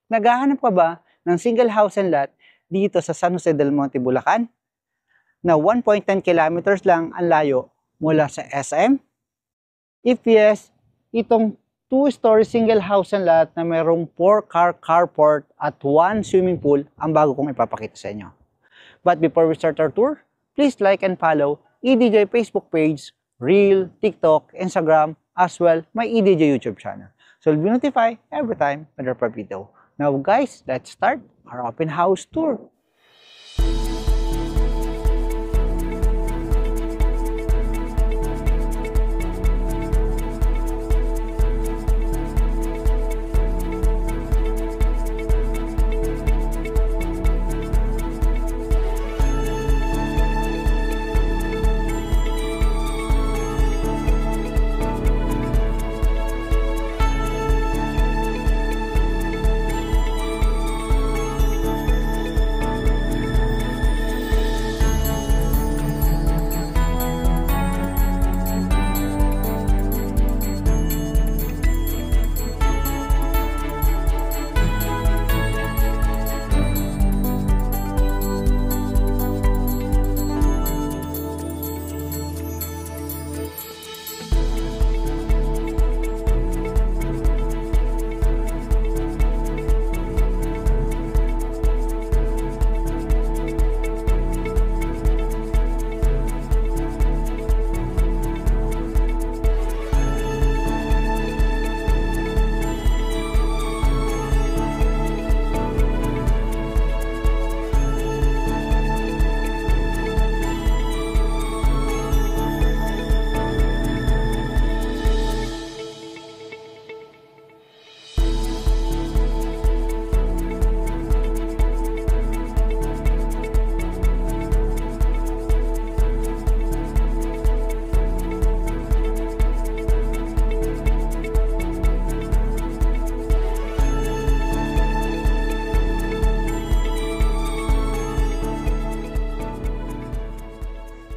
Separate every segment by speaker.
Speaker 1: Naghahanap ka ba ng single house and lot dito sa San Jose del Monte, Bulacan? Na 1.10 kilometers lang ang layo mula sa SM? If yes, itong 2-story single house and lot na mayroong 4-car carport at 1 swimming pool ang bago kong ipapakita sa inyo. But before we start our tour, please like and follow EDJ Facebook page, Reel, TikTok, Instagram, as well my EDJ YouTube channel. So you'll be notified every time I drop a video. Now guys, let's start our open house tour.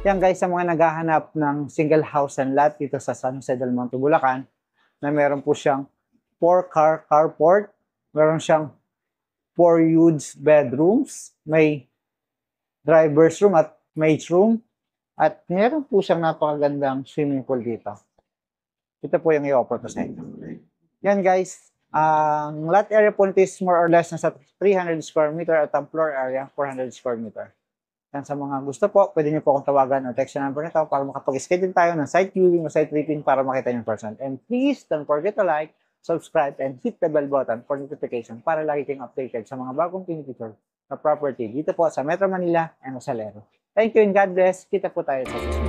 Speaker 1: Yan guys, sa mga naghahanap ng single house and lot dito sa San Jose del Monte, Bulacan, na meron po siyang 4-car carport, meron siyang 4 huge bedrooms, may driver's room at maid's room, at meron po siyang napakagandang swimming pool dito. Ito po yung i-offer ko sa inyo. Yan guys, ang lot area po nito is more or less nasa 300 square meter at ang floor area 400 square meter. Yan, sa mga gusto po, pwede nyo po akong tawagan o text number nito para makapag-schedule tayo ng site viewing o site tripping para makita nyo in person. And please don't forget to like, subscribe, and hit the bell button for notification para lagi kayong updated sa mga bagong pinipicture na property dito po sa Metro Manila and Osalero. Thank you and God bless. Kita po tayo sa susunod.